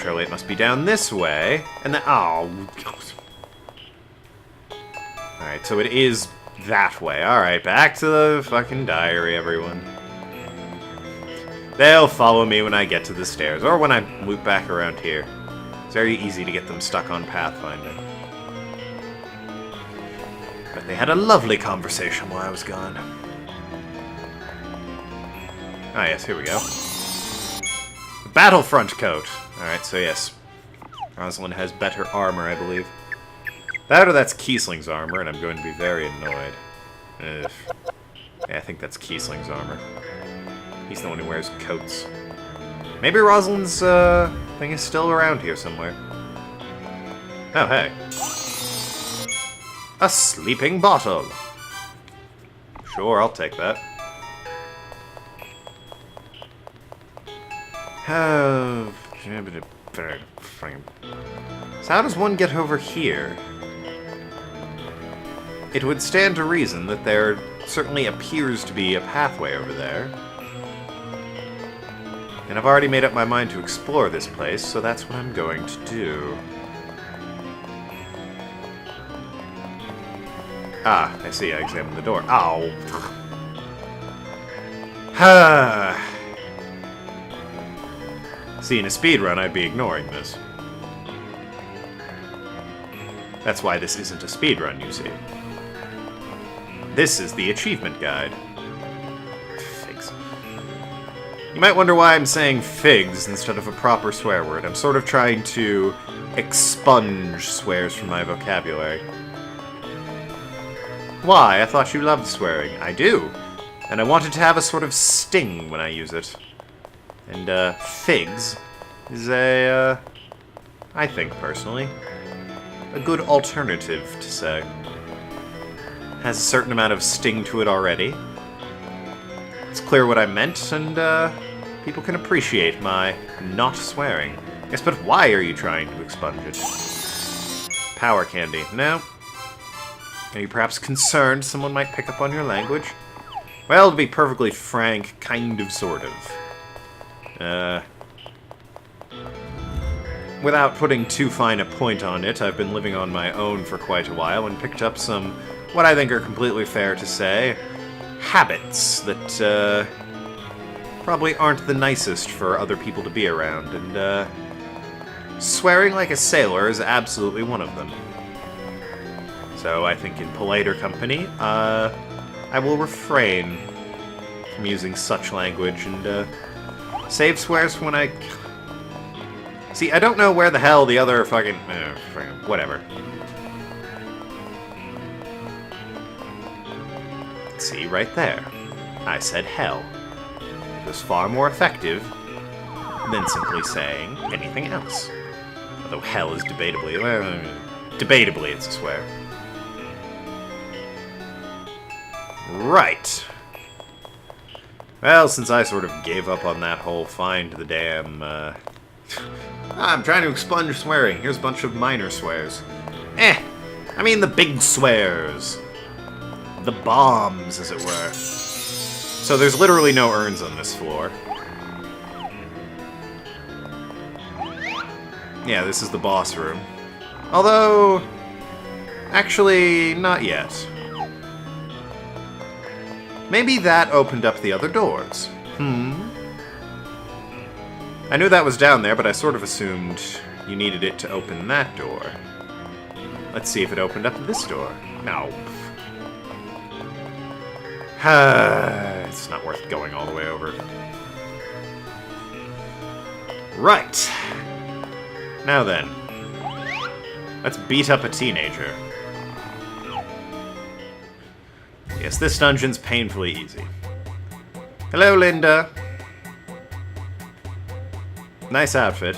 Surely it must be down this way. And then... Oh. Alright, so it is that way. Alright, back to the fucking diary, everyone. They'll follow me when I get to the stairs, or when I loop back around here. It's very easy to get them stuck on Pathfinder. But they had a lovely conversation while I was gone. Ah, yes, here we go. Battlefront coat! Alright, so yes. Rosalind has better armor, I believe. That or that's Kiesling's armor, and I'm going to be very annoyed. Ugh. Yeah, I think that's Kiesling's armor. He's the one who wears coats. Maybe Rosalind's thing is still around here somewhere. Oh, hey. A sleeping bottle. Sure, I'll take that. So how does one get over here? It would stand to reason that there certainly appears to be a pathway over there. And I've already made up my mind to explore this place, so that's what I'm going to do. Ah, I see, I examined the door. Ow! Ha! See, in a speedrun, I'd be ignoring this. That's why this isn't a speedrun, you see. This is the achievement guide. Figs. You might wonder why I'm saying figs instead of a proper swear word. I'm sort of trying to expunge swears from my vocabulary. Why? I thought you loved swearing. I do. And I wanted to have a sort of sting when I use it. And, figs is a, I think, personally, a good alternative to say. Has a certain amount of sting to it already. It's clear what I meant, and, people can appreciate my not swearing. Yes, but why are you trying to expunge it? Power candy. No. Are you perhaps concerned someone might pick up on your language? Well, to be perfectly frank, kind of, sort of. Without putting too fine a point on it, I've been living on my own for quite a while and picked up some, what I think are completely fair to say, habits that, probably aren't the nicest for other people to be around, and, swearing like a sailor is absolutely one of them. So I think in politer company, I will refrain from using such language and, save swears when I... See, I don't know where the hell the other fucking... whatever. See, right there. I said hell. It was far more effective than simply saying anything else. Although hell is debatably... debatably it's a swear. Right. Well, since I sort of gave up on that whole find the damn, I'm trying to expunge swearing. Here's a bunch of minor swears. I mean the big swears. The bombs, as it were. So there's literally no urns on this floor. Yeah, this is the boss room. Although, actually, not yet. Maybe that opened up the other doors. I knew that was down there, but I sort of assumed you needed it to open that door. Let's see if it opened up this door. No. It's not worth going all the way over. Right. Now then. Let's beat up a teenager. Yes, this dungeon's painfully easy. Hello, Linda. Nice outfit.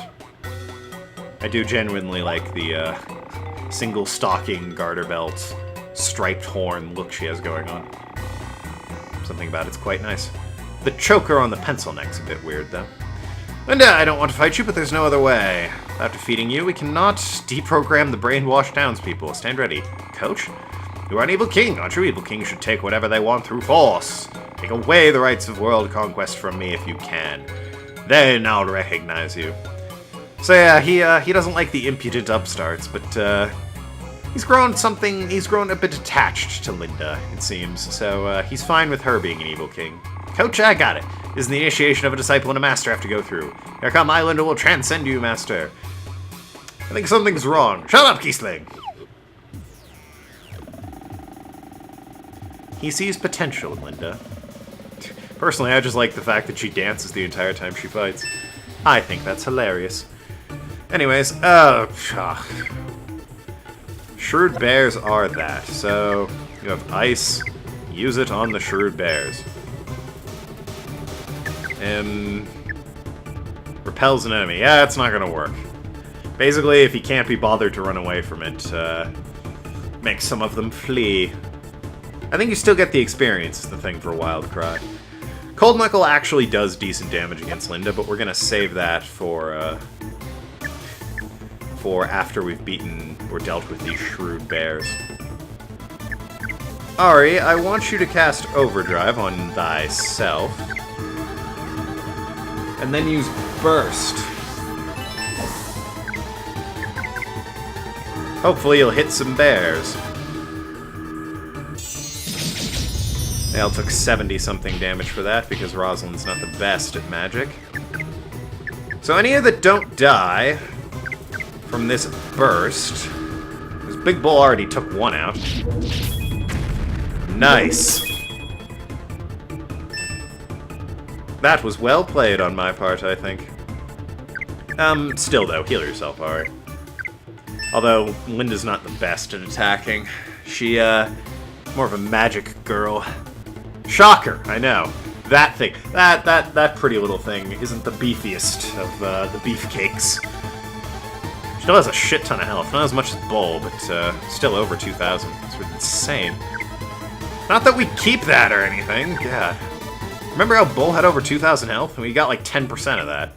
I do genuinely like the, single stocking, garter belt, striped horn look she has going on. Something about it's quite nice. The choker on the pencil neck's a bit weird, though. Linda, I don't want to fight you, but there's no other way. Without defeating you, we cannot deprogram the brainwashed townspeople. Stand ready. Coach? You are an evil king, aren't you? Evil kings should take whatever they want through force. Take away the rights of world conquest from me if you can. Then I'll recognize you. So yeah, he doesn't like the impudent upstarts, but he's grown a bit attached to Linda, it seems. So he's fine with her being an evil king. Coach, I got it. This is the initiation of a disciple and a master have to go through. Here come, Islander will transcend you, master. I think something's wrong. Shut up, Kiesling! He sees potential in Linda. Personally, I just like the fact that she dances the entire time she fights. I think that's hilarious. Anyways, Shrewd bears are that. So, you have ice. Use it on the shrewd bears. Repels an enemy. Yeah, it's not gonna work. Basically, if he can't be bothered to run away from it, make some of them flee. I think you still get the experience, is the thing for a Wild Cry. Cold Knuckle actually does decent damage against Linda, but we're gonna save that for after we've beaten or dealt with these shrewd bears. Ari, I want you to cast Overdrive on thyself. And then use Burst. Hopefully you'll hit some bears. They all took 70-something damage for that, because Rosalind's not the best at magic. So any of that don't die from this burst, because Big Bull already took one out. Nice. That was well played on my part, I think. Still though, heal yourself, Ari. Although, Linda's not the best at attacking. She, more of a magic girl. Shocker, I know. That thing, that pretty little thing isn't the beefiest of, the beefcakes. She still has a shit ton of health. Not as much as Bull, but, still over 2,000. It's insane. Not that we keep that or anything, God. Remember how Bull had over 2,000 health? And we got like 10% of that.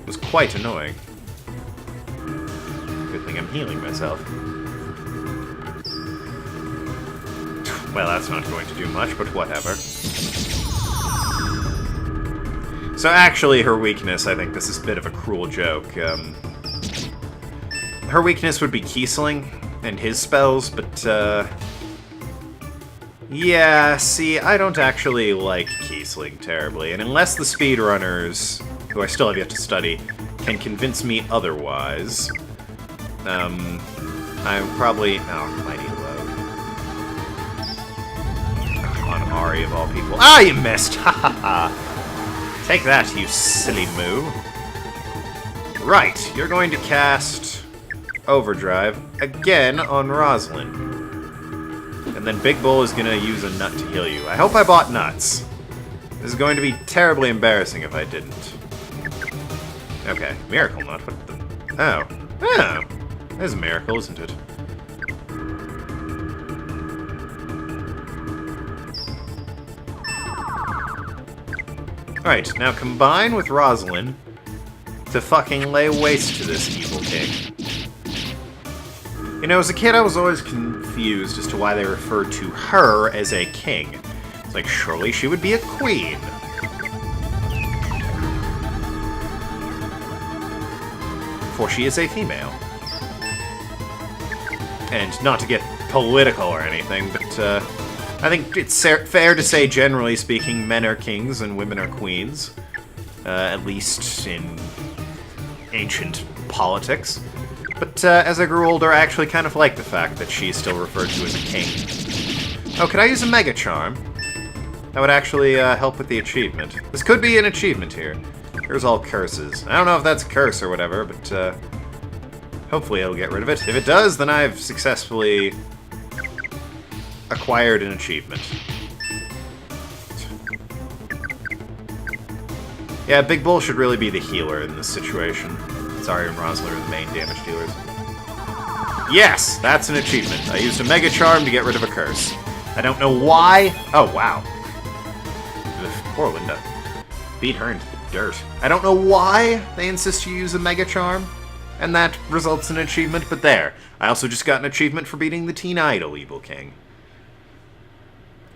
It was quite annoying. Good thing I'm healing myself. Well, that's not going to do much, but whatever. So actually, her weakness, I think this is a bit of a cruel joke. Her weakness would be Kiesling and his spells, but, yeah, see, I don't actually like Kiesling terribly, and unless the speedrunners, who I still have yet to study, can convince me otherwise, I'm probably... Oh, I need a load. On Ari, of all people. Ah, you missed! Ha ha ha! Take that, you silly moo. Right, you're going to cast Overdrive again on Rosalind. And then Big Bull is going to use a nut to heal you. I hope I bought nuts. This is going to be terribly embarrassing if I didn't. Okay, Miracle Nut. What the... Oh. Oh. That is a miracle, isn't it? Alright, now combine with Rosalind to fucking lay waste to this evil king. You know, as a kid, I was always confused as to why they referred to her as a king. It's like, surely she would be a queen. For she is a female. And not to get political or anything, but I think it's fair to say, generally speaking, men are kings and women are queens. At least in ancient politics. But as I grew older, I actually kind of liked the fact that she's still referred to as a king. Oh, could I use a Mega Charm? That would actually help with the achievement. This could be an achievement here. Here's all curses. I don't know if that's a curse or whatever, but hopefully it'll get rid of it. If it does, then I've successfully acquired an achievement. Yeah, Big Bull should really be the healer in this situation. Sorry, and Rosler are the main damage dealers. Yes! That's an achievement. I used a Mega Charm to get rid of a curse. I don't know why... Oh, wow. Ugh, poor Linda. Beat her into the dirt. I don't know why they insist you use a Mega Charm, and that results in an achievement, but there. I also just got an achievement for beating the Teen Idol Evil King.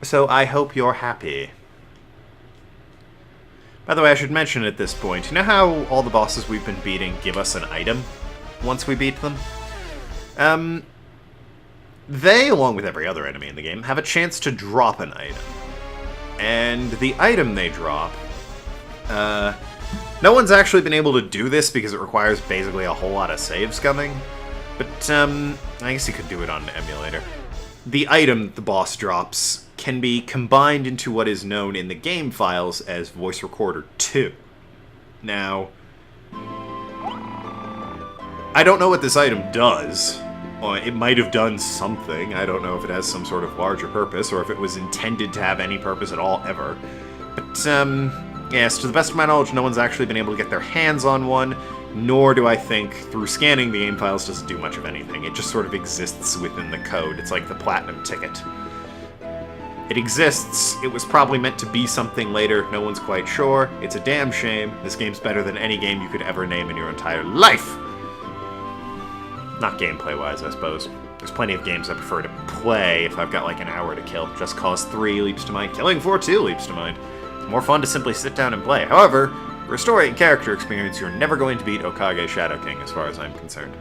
So I hope you're happy. By the way, I should mention at this point, you know how all the bosses we've been beating give us an item once we beat them? They, along with every other enemy in the game, have a chance to drop an item. And the item they drop, no one's actually been able to do this because it requires basically a whole lot of save scumming. But, I guess you could do it on an emulator. The item the boss drops can be combined into what is known in the game files as Voice Recorder 2. Now, I don't know what this item does. It might have done something. I don't know if it has some sort of larger purpose, or if it was intended to have any purpose at all, ever. But, yes, to the best of my knowledge, no one's actually been able to get their hands on one, nor do I think, through scanning the game files, does it do much of anything. It just sort of exists within the code. It's like the Platinum ticket. It exists. It was probably meant to be something later. No one's quite sure. It's a damn shame. This game's better than any game you could ever name in your entire life! Not gameplay-wise, I suppose. There's plenty of games I prefer to play if I've got like an hour to kill. Just Cause 3 leaps to mind. Killing Floor 2 leaps to mind. It's more fun to simply sit down and play. However, for a story and character experience, you're never going to beat Okage Shadow King, as far as I'm concerned.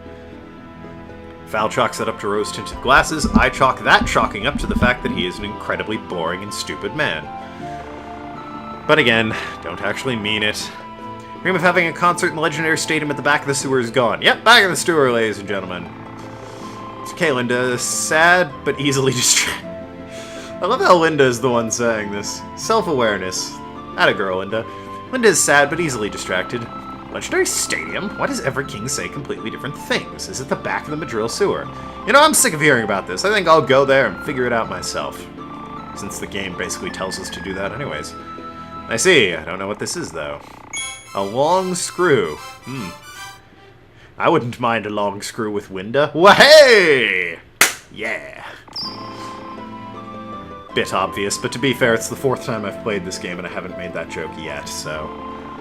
Val chalks that up to rose-tinted glasses. I chalk that chalking up to the fact that he is an incredibly boring and stupid man. But again, don't actually mean it. Dream of having a concert in the legendary stadium at the back of the sewer is gone. Yep, back of the sewer, ladies and gentlemen. It's okay, Linda. Sad, but easily distracted. I love how Linda is the one saying this. Self-awareness. Atta girl, Linda. Linda is sad, but easily distracted. Legendary stadium? Why does every king say completely different things? Is it the back of the Madril sewer? You know, I'm sick of hearing about this. I think I'll go there and figure it out myself. Since the game basically tells us to do that anyways. I see. I don't know what this is, though. A long screw. I wouldn't mind a long screw with Winda. Wah-hey! Yeah. Bit obvious, but to be fair, it's the 4th time I've played this game and I haven't made that joke yet, so...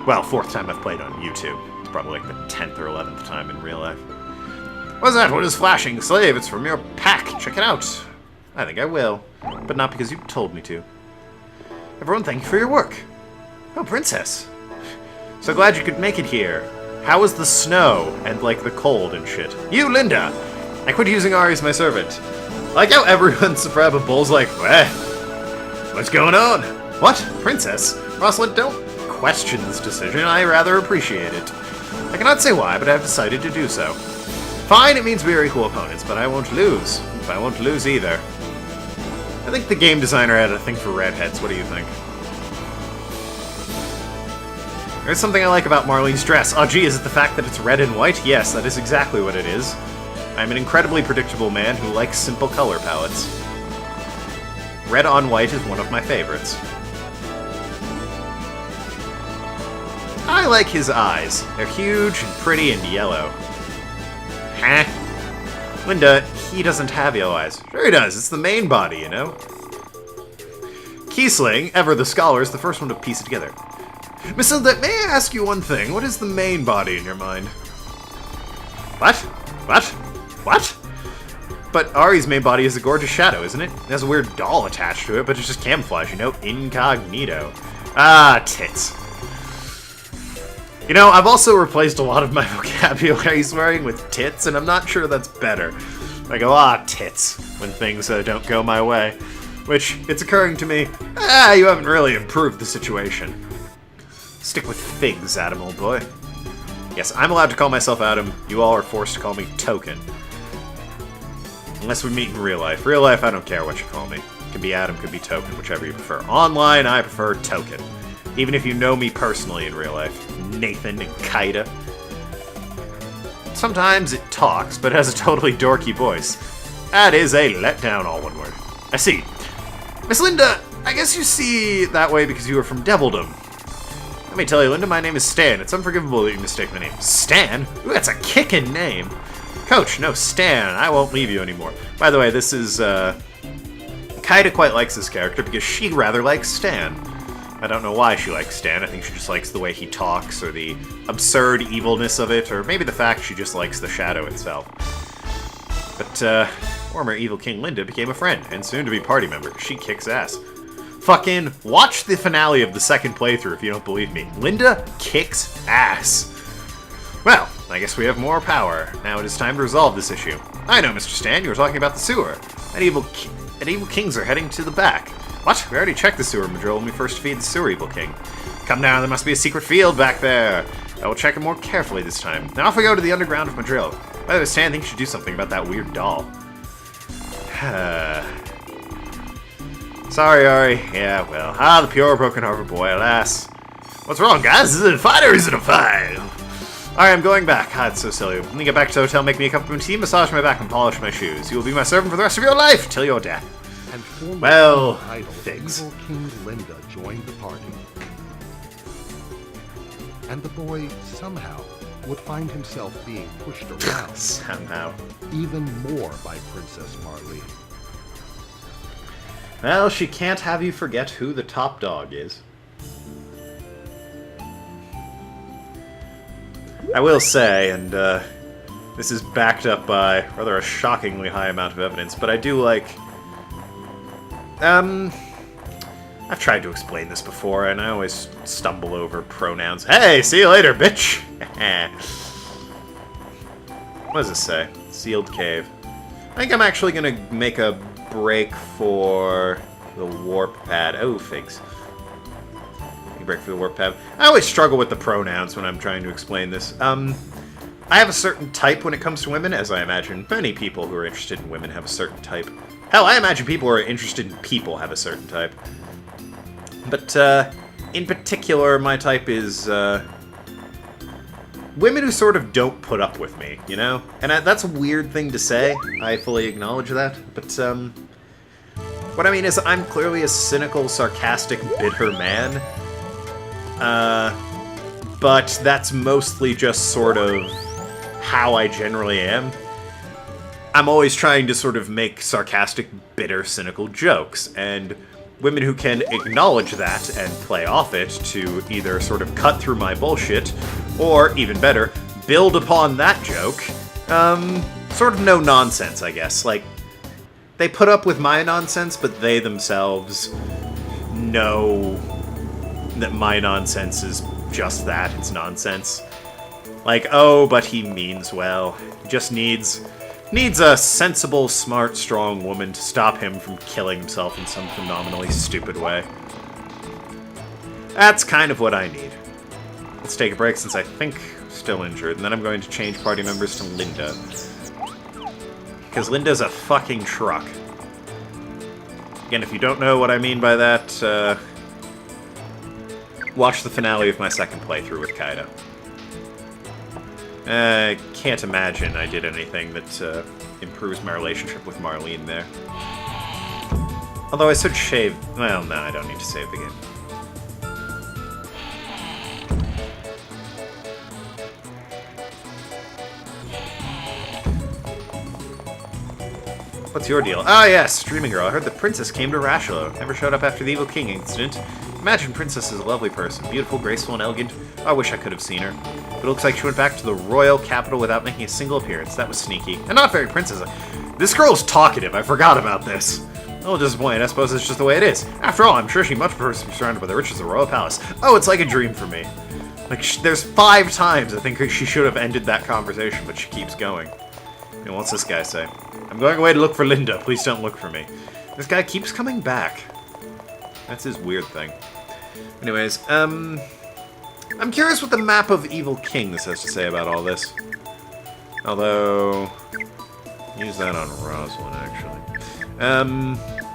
Well, 4th time I've played on YouTube. It's probably like the 10th or 11th time in real life. What's that? What is flashing? Slave, it's from your pack. Check it out. I think I will. But not because you told me to. Everyone, thank you for your work. Oh, Princess. So glad you could make it here. How was the snow and, like, the cold and shit? You, Linda! I quit using Ari as my servant. I like how everyone surprised but Bull's like, what's going on? What? Princess? Rosalind, don't question this decision. I rather appreciate it. I cannot say why, but I have decided to do so. Fine, it means we are equal opponents, but I won't lose. I won't lose either. I think the game designer had a thing for redheads. What do you think? There's something I like about Marlene's dress. Oh gee, is it the fact that it's red and white? Yes, that is exactly what it is. I'm an incredibly predictable man who likes simple color palettes. Red on white is one of my favorites. I like his eyes. They're huge and pretty and yellow. Huh? Linda, he doesn't have yellow eyes. Sure he does, it's the main body, you know? Kiesling, ever the scholar, is the first one to piece it together. Miss Linda, may I ask you one thing? What is the main body in your mind? What? What? What? But Ari's main body is a gorgeous shadow, isn't it? It has a weird doll attached to it, but it's just camouflage, you know? Incognito. Ah, tits. You know, I've also replaced a lot of my vocabulary swearing with tits, and I'm not sure that's better. I go, tits, when things don't go my way. Which, it's occurring to me, you haven't really improved the situation. Stick with figs, Adam, old boy. Yes, I'm allowed to call myself Adam. You all are forced to call me Token. Unless we meet in real life. Real life, I don't care what you call me. Could be Adam, could be Token, whichever you prefer. Online, I prefer Token. Even if you know me personally in real life. Nathan and Kaida. Sometimes it talks, but it has a totally dorky voice. That is a letdown, all one word. I see. Miss Linda, I guess you see that way because you are from Devildom. Let me tell you, Linda, my name is Stan. It's unforgivable that you mistake my name. Stan? Ooh, that's a kickin' name. Coach, no, Stan. I won't leave you anymore. By the way, this is, Kaida quite likes this character because she rather likes Stan. I don't know why she likes Stan. I think she just likes the way he talks, or the absurd evilness of it, or maybe the fact she just likes the shadow itself. But, former evil King Linda became a friend, and soon to be party member. She kicks ass. Fucking watch the finale of the second playthrough if you don't believe me. Linda kicks ass. Well, I guess we have more power. Now it is time to resolve this issue. I know, Mr. Stan, you were talking about the sewer. And evil kings are heading to the back. What? We already checked the sewer module when we first defeated the sewer evil king. Come now, there must be a secret field back there. I will check it more carefully this time. Now off we go to the underground of Madrill. By the way, Stan, I think you should do something about that weird doll. Sorry, Ari. Yeah, well. The pure broken-hearted boy, alas. What's wrong, guys? Is it a fight or is it a fight? Alright, I'm going back. It's so silly. When you get back to the hotel, make me a cup of tea, massage my back, and polish my shoes. You will be my servant for the rest of your life, till your death. And well, thanks. Evil King Linda joined the party. And the boy, somehow, would find himself being pushed around. Somehow. Even more by Princess Marlene. Well, she can't have you forget who the top dog is. I will say, and this is backed up by rather a shockingly high amount of evidence, but I do like... I've tried to explain this before, and I always stumble over pronouns. Hey, see you later, bitch! What does this say? Sealed cave. I think I'm actually gonna make a break for the warp pad. Oh, figs. Break for the warp pad. I always struggle with the pronouns when I'm trying to explain this. I have a certain type when it comes to women, as I imagine many people who are interested in women have a certain type. Hell, I imagine people who are interested in people have a certain type. But, in particular, my type is, women who sort of don't put up with me, you know? And that's a weird thing to say. I fully acknowledge that. But, what I mean is I'm clearly a cynical, sarcastic, bitter man. But that's mostly just sort of how I generally am. I'm always trying to sort of make sarcastic, bitter, cynical jokes, and women who can acknowledge that and play off it to either sort of cut through my bullshit, or, even better, build upon that joke, sort of no nonsense, I guess. Like, they put up with my nonsense, but they themselves know that my nonsense is just that, it's nonsense. Like, oh, but he means well. He just needs a sensible, smart, strong woman to stop him from killing himself in some phenomenally stupid way. That's kind of what I need. Let's take a break since I think I'm still injured, and then I'm going to change party members to Linda. Because Linda's a fucking truck. Again, if you don't know what I mean by that, watch the finale of my second playthrough with Kaido. Can't imagine I did anything that improves my relationship with Marlene there. Although I should shave... Well, no, I don't need to save again. What's your deal? Ah, yes, Dreaming Girl. I heard the princess came to Rashalo. Never showed up after the Evil King incident. Imagine Princess is a lovely person. Beautiful, graceful, and elegant. I wish I could have seen her. But it looks like she went back to the royal capital without making a single appearance. That was sneaky. And not very princess. This girl's talkative. I forgot about this. A little disappointed. I suppose it's just the way it is. After all, I'm sure she much prefers to be surrounded by the riches of the royal palace. Oh, it's like a dream for me. Like, there's 5 times I think she should have ended that conversation, but she keeps going. And what's this guy say? I'm going away to look for Linda. Please don't look for me. This guy keeps coming back. That's his weird thing. Anyways, I'm curious what the map of Evil Kings has to say about all this. Although, use that on Rosalind, actually.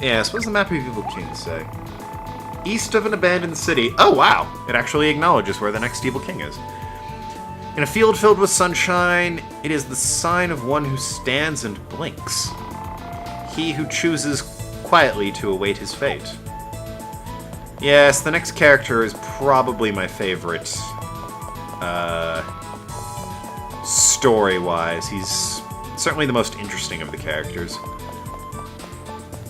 Yes, what does the map of Evil Kings say? East of an abandoned city. Oh, wow! It actually acknowledges where the next Evil King is. In a field filled with sunshine, it is the sign of one who stands and blinks. He who chooses quietly to await his fate. Yes, the next character is probably my favorite, story-wise. He's certainly the most interesting of the characters.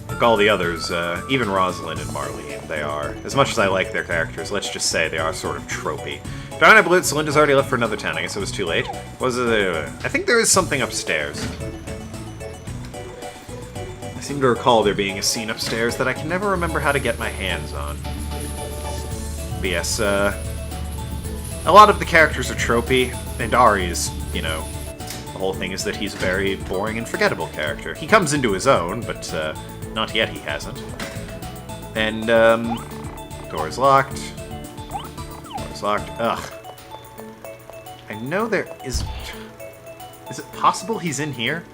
Like all the others, even Rosalind and Marlene, they are, as much as I like their characters, let's just say they are sort of tropey. Darn, I blew it, Celinda's already left for another town. I guess it was too late. Was it, I think there is something upstairs. I seem to recall there being a scene upstairs that I can never remember how to get my hands on. But yes, a lot of the characters are tropey, and Ari's, you know, the whole thing is that he's a very boring and forgettable character. He comes into his own, but not yet he hasn't. And, door's locked. Door's locked. Ugh. I know there is... Is it possible he's in here?